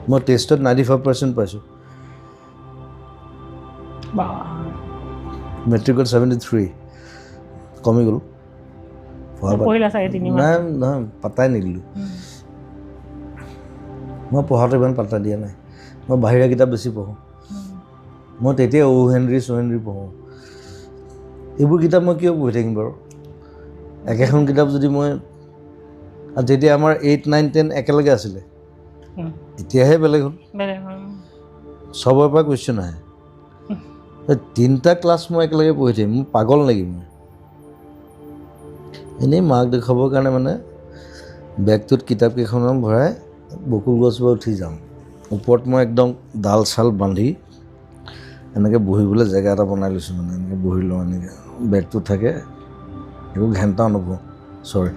মই টেষ্টত 95% পাইছোঁ মেট্ৰিকত 73 কমি গ'ল নাই নহয় পাত্তাই নিদিলোঁ মই পঢ়াটো ইমান পাত্তা দিয়া নাই মই বাহিৰা কিতাপ বেছি পঢ়োঁ মই তেতিয়া হেনৰি পঢ়োঁ এইবোৰ কিতাপ মই কিয় পঢ়ি থাকিম বাৰু একেখন কিতাপ যদি মই আৰু তেতিয়া আমাৰ 8, 9, 10 একেলগে আছিলে এতিয়াহে বেলেগ হ'ল চবৰ পৰা কুৱেশ্যন আহে 3টা ক্লাছ মই একেলগে পঢ়ি থাকিম মোৰ পাগল নেকি মই এনেই মাক দেখুৱাবৰ কাৰণে মানে বেগটোত কিতাপ কেইখনমান ভৰাই বকুল গছবোৰ উঠি যাওঁ ওপৰত মই একদম ডাল চাল বান্ধি এনেকৈ বহিবলৈ জেগা এটা বনাই লৈছোঁ মানে এনেকৈ বহি লওঁ এনেকৈ বেগটোত থাকে একো ঘেণ্টাও নপঢ়োঁ চৰি